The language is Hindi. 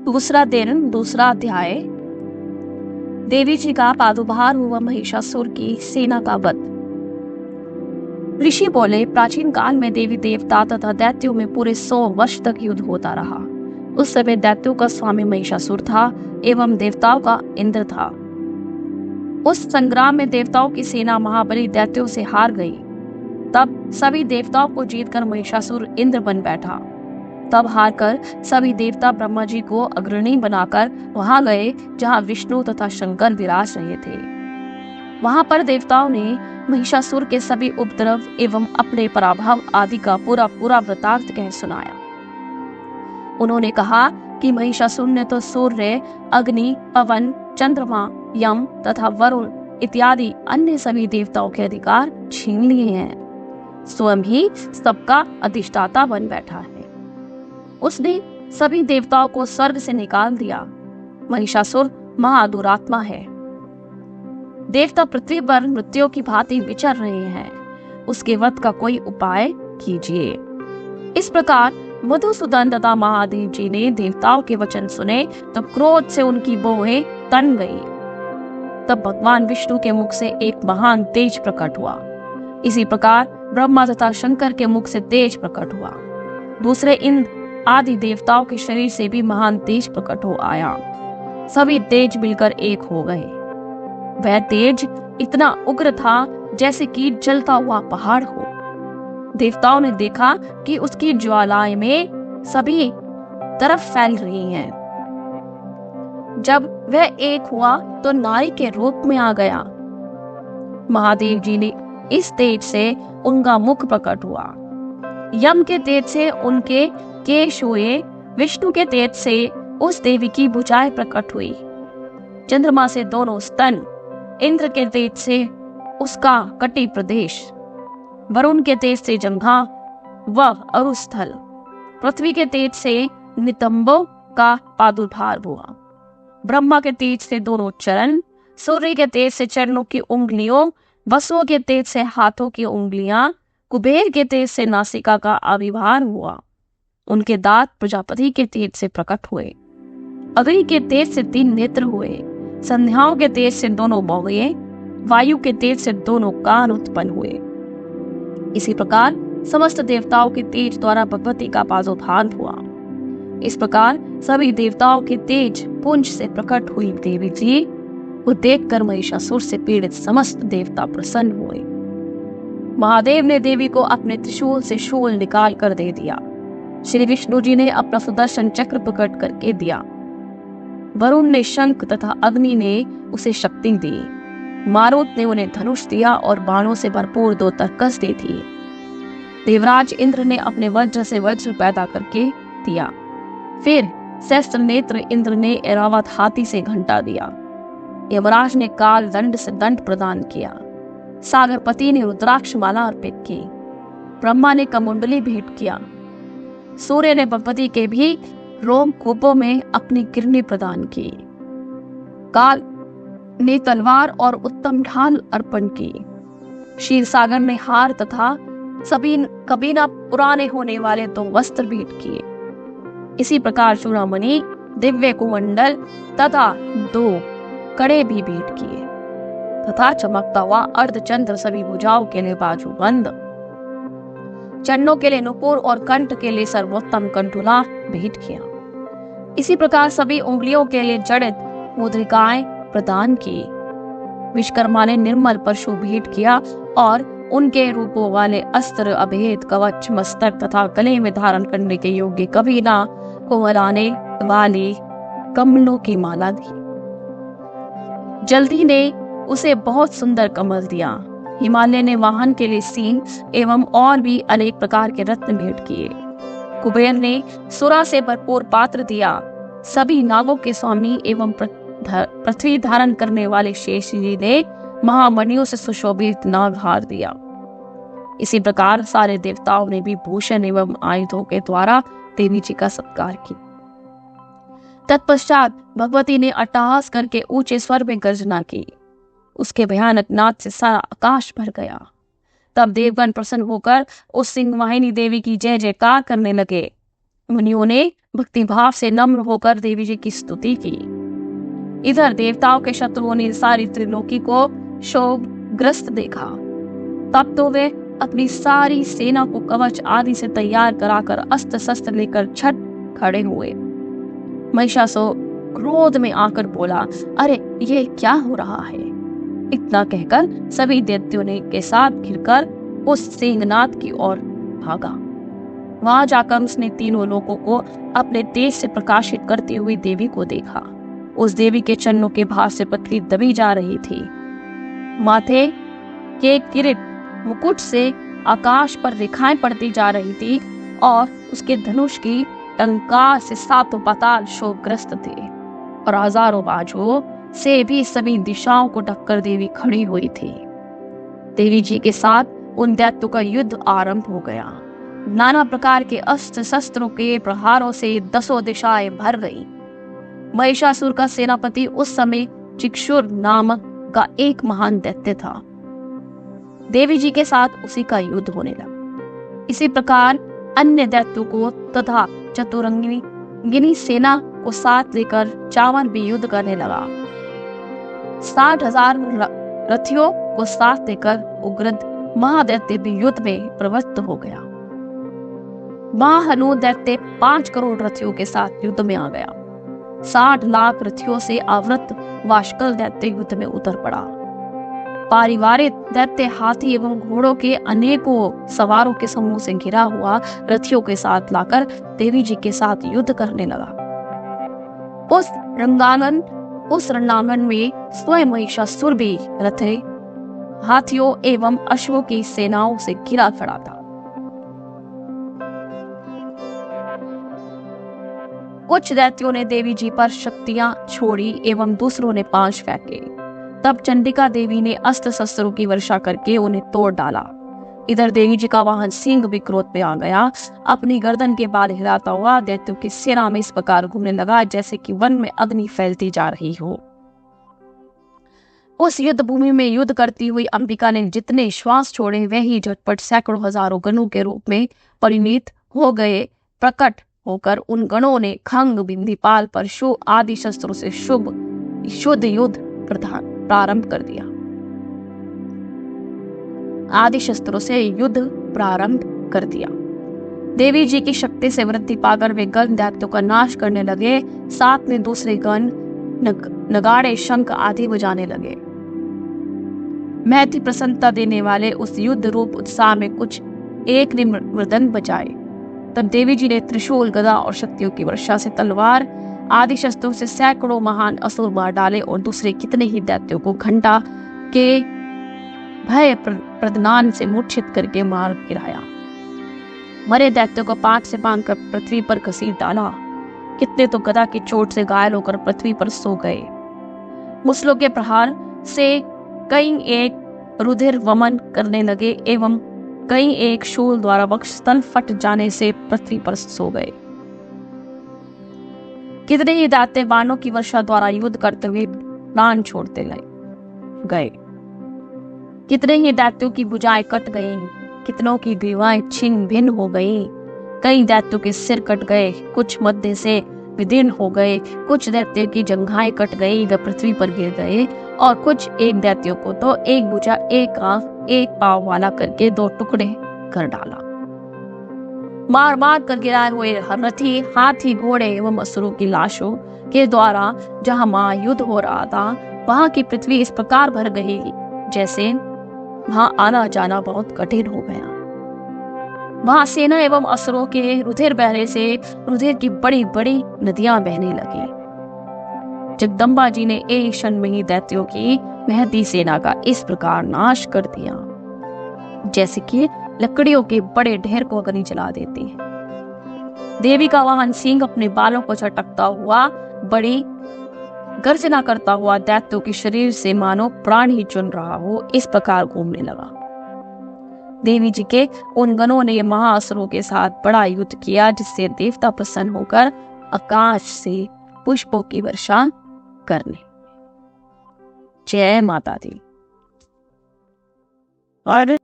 दूसरा दिन, दूसरा अध्याय। देवी जी का प्रादुर्भाव हुआ, महिषासुर की सेना का वध। ऋषि बोले, प्राचीन काल में देवी देवता तथा दैत्यों में पूरे 100 वर्ष तक युद्ध होता रहा। उस समय दैत्यों का स्वामी महिषासुर था एवं देवताओं का इंद्र था। उस संग्राम में देवताओं की सेना महाबली दैत्यों से हार गई। तब सभी देवताओं को जीतकर महिषासुर इंद्र बन बैठा। तब हारकर सभी देवता ब्रह्मा जी को अग्रणी बनाकर वहां गए जहां विष्णु तथा शंकर विराज रहे थे। वहां पर देवताओं ने महिषासुर के सभी उपद्रव एवं अपने पराभव आदि का पूरा वृतांत कह सुनाया। उन्होंने कहा कि महिषासुर ने तो सूर्य, अग्नि, पवन, चंद्रमा, यम तथा वरुण इत्यादि अन्य सभी देवताओं के अधिकार छीन लिए हैं। स्वयं ही सबका अधिष्ठाता बन बैठा है। उसने सभी देवताओं को स्वर्ग से निकाल दिया। महिषासुर महादुरात्मा है। देवता पृथ्वी पर मृत्यु की भांति विचर रहे हैं। उसके वध का कोई उपाय कीजिए। इस प्रकार मधुसूदन तथा महादेव जी ने देवताओं के वचन सुने। तब क्रोध से उनकी भौहें तन गई। तब भगवान विष्णु के मुख से एक महान तेज प्रकट हुआ। इसी प्रकार ब्रह्मा तथा शंकर के मुख से तेज प्रकट हुआ। दूसरे इंद्र आदि देवताओं के शरीर से भी महान तेज प्रकट हो आया। सभी तेज मिलकर एक हो गए। वह तेज इतना उग्र था जैसे कि जलता हुआ पहाड़ हो। देवताओं ने देखा कि उसकी ज्वालाएं में सभी तरफ फैल रही हैं। जब वह एक हुआ तो नारी के रूप में आ गया। महादेव जी ने इस तेज से उनका मुख प्रकट हुआ। यम के तेज से उनके केश हुए। विष्णु के तेज से उस देवी की भुजाएं प्रकट हुई। चंद्रमा से दोनों स्तन, इंद्र के तेज से उसका कटी प्रदेश, वरुण के तेज से जंघा व अरुस्थल, पृथ्वी के तेज से नितंबों का प्रादुर्भाव हुआ। ब्रह्मा के तेज से दोनों चरण, सूर्य के तेज से चरणों की उंगलियों, वसुओं के तेज से हाथों की उंगलियां, कुबेर के तेज से नासिका का आविर्भाव हुआ। उनके दांत प्रजापति के तेज से प्रकट हुए। अग्नि के तेज से 3 नेत्र हुए। संध्याओं के तेज से दोनों भौहें, वायु के तेज से दोनों कान उत्पन्न हुए। इसी प्रकार समस्त देवताओं के तेज द्वारा भगवती का प्रादुर्भाव हुआ। इस प्रकार सभी देवताओं के तेज पुंज से प्रकट हुई देवी जी को देखकर महिषासुर से पीड़ित समस्त देवता प्रसन्न हुए। महादेव ने देवी को अपने त्रिशूल से शूल निकाल कर दे दिया। श्री विष्णु जी ने अपना सुदर्शन चक्र प्रकट करके दिया। वरुण ने शंख तथा अग्नि ने उसे शक्ति दी। मारुत ने उन्हें धनुष दिया और बाणों से भरपूर 2 तरकस दी थी। देवराज इंद्र ने अपने वज्र से वज्र पैदा करके दिया। फिर सहस्त्र नेत्र इंद्र ने ऐरावत हाथी से घंटा दिया। यमराज ने काल दंड से दंड प्रदान किया। सागरपति ने रुद्राक्ष माला अर्पित की। ब्रह्मा ने कमुंडली भेंट किया। सूर्य ने भगवती के भी रोम कूपों में अपनी किरणें प्रदान की। काल ने तलवार और उत्तम ढाल अर्पण की। क्षीर सागर ने हार तथा सभी कभी न पुराने होने वाले 2 वस्त्र भेंट किए। इसी प्रकार चूड़ामणि, दिव्य कुमंडल तथा 2 कड़े भी भेंट किए तथा चमकता हुआ अर्धचंद्र सभी भुजाओं के लिए बाजूबंद, चरणों के लिए नुपुर और कंठ के लिए सर्वोत्तम कंठुला भेंट किया। इसी प्रकार सभी उंगलियों के लिए जड़ित मुद्रिकाएं प्रदान की। विश्वकर्मा ने निर्मल परशु भेंट किया और उनके रूपों वाले अस्त्र, अभेद कवच, मस्तक तथा गले में धारण करने के योग्य कभी ना कोमलाने वाली कमलों की माला दी। जल्दी ने उसे बहुत सुंदर कमल दिया। हिमालय ने वाहन के लिए सींग एवं और भी अनेक प्रकार के रत्न भेंट किए। कुबेर ने सुरा से भरपूर पात्र दिया। सभी नागों के स्वामी एवं पृथ्वी धारण करने वाले शेष जी ने महामणियों से सुशोभित नागहार दिया। इसी प्रकार सारे देवताओं ने भी भूषण एवं आयुधों के द्वारा देवी जी का सत्कार किया। तत्पश्चात भगवती ने अट्टहास करके ऊंचे स्वर में गर्जना की। उसके भयानक नाद से सारा आकाश भर गया। तब देवगण प्रसन्न होकर उस सिंहवाहिनी देवी की जय जयकार करने लगे। मुनियों ने भक्तिभाव से नम्र होकर देवी जी की स्तुति की। इधर देवताओं के शत्रुओं ने सारी त्रिलोकी को शोकग्रस्त देखा। तब तो वे अपनी सारी सेना को कवच आदि से तैयार कराकर अस्त्र शस्त्र लेकर छट खड़े हुए। महिषासुर क्रोध में आकर बोला, अरे ये क्या हो रहा है? इतना कहकर सभी दैत्यों ने के साथ घिरकर उस सिंहनाद की ओर भागा। वहां जाकर उसने तीनों लोगों को अपने तेज से प्रकाशित करती हुई देवी को देखा। उस देवी के चरणों के भार से पृथ्वी दबी जा रही थी। माथे के किरीट मुकुट से आकाश पर रेखाएं पड़ती जा रही थी और उसके धनुष की टंकार से सातों पाताल शोकग्रस्त थे और हजारों बाजुओं से भी सभी दिशाओं को ढककर देवी खड़ी हुई थी। देवी जी के साथ उन दैत्यों का युद्ध आरंभ हो गया। नाना प्रकार के अस्त्र शस्त्रों के प्रहारों से दसों दिशाएं भर गई। महिषासुर का सेनापति उस समय चिक्षुर नामक का एक महान दैत्य था। देवी जी के साथ उसी का युद्ध होने लगा। इसी प्रकार अन्य दैत्यों को तथा चतुरंगिनी सेना को साथ लेकर चावन भी युद्ध करने लगा। 60,000 रथियों को साथ लेकर उग्र महादैत्य भी युद्ध में प्रवृत्त हो गया। महाहनु दैत्य 5 करोड़ रथियों के साथ युद्ध में आ गया। 60 लाख रथियों से आवृत वाशकल दैत्य युद्ध में उतर पड़ा। पारिवारिक दैत्य हाथी एवं घोड़ों के अनेकों सवारों के समूह से घिरा हुआ रथियों के साथ लाकर देवी जी के साथ युद्ध करने लगा। उस रणांगन में स्वयं महिषासुर भी रथे, हाथियों एवं अश्वों की सेनाओं से घिरा खड़ा था। कुछ दैत्यों ने देवी जी पर शक्तियां छोड़ी एवं दूसरों ने पांच फेंके। तब चंडिका देवी ने अस्त्र शस्त्रों की वर्षा करके उन्हें तोड़ डाला। इधर देवी जी का वाहन सिंह भी क्रोध में आ गया। अपनी गर्दन के बाल हिलाता हुआ दैत्यों की सेना में इस प्रकार घूमने लगा जैसे कि वन में अग्नि फैलती जा रही हो। उस युद्ध भूमि में युद्ध करती हुई अंबिका ने जितने श्वास छोड़े वे ही झटपट सैकड़ों हजारों गणों के रूप में परिणित हो गए। प्रकट होकर उन गणों ने खंग, बिंदीपाल, परशु आदि शस्त्रों से शुद्ध युद्ध प्रारंभ कर दिया। आदि शस्त्रों से युद्ध प्रारंभ कर दिया। देवी जी की शक्ति से वृद्धि पाकर वे गण दैत्यों का नाश करने लगे। साथ में दूसरे गण नगाड़े, शंख आदि बजाने लगे। महती प्रसन्नता देने वाले उस युद्ध रूप उत्साह में कुछ एक ने मृदंग बजाए। तब देवी जी ने त्रिशूल, गदा और शक्तियों की वर्षा से तलवार आदि शस्त्रों से सैकड़ों महान असुर मार डाले और दूसरे कितने ही दैत्यों को घंटा के भय प्रदान से मूर्छित करके मार गिराया। मरे दैत्यों को पांच से बांधकर पृथ्वी पर घसीट डाला। कितने तो गदा की चोट से घायल होकर पृथ्वी पर सो गए। मुसलों के प्रहार से कई एक रुधिर वमन करने लगे एवं कई एक शूल द्वारा वक्षस्थल फट जाने से पृथ्वी पर सो गए। कितने ही दैत्य बाणों की वर्षा द्वारा युद्ध करते हुए प्राण छोड़ते गए। कितने ही दैत्यों की भुजाएं कट गई, कितनों की ग्रीवाएं छिन्न भिन्न हो गई। कई दैत्यों के सिर कट गए, कुछ मध्य से विदीर्ण हो गए। कुछ दैत्यों की जंघाएं कट गई, वे पृथ्वी पर गिर गए और कुछ एक दैत्यों को तो एक भुजा, एक आंख, एक पांव वाला करके 2 टुकड़े कर डाला। मार मार कर गिराए हुए रथी, हाथी, घोड़े एवं असुरों की लाशों के द्वारा जहां महायुद्ध हो रहा था वहां की पृथ्वी इस प्रकार भर गई जैसे वहां आना जाना बहुत कठिन हो गया। वहां सेना एवं असुरों के रुधिर बहने से रुधिर की बड़ी बड़ी नदियां बहने लगी। जगदम्बा जी ने एक क्षण में ही दैत्यों की महती सेना का इस प्रकार नाश कर दिया जैसे कि लकड़ियों के बड़े ढेर को अग्नि जला देती है। देवी का वाहन सिंह अपने बालों को झटकता हुआ बड़ी गर्जना करता हुआ दैत्यों के शरीर से मानो प्राण ही चुन रहा हो इस प्रकार घूमने लगा। देवी जी के उन गणों ने महाअसुरों के साथ बड़ा युद्ध किया जिससे देवता प्रसन्न होकर आकाश से पुष्पों की वर्षा करने। जय माता दी। और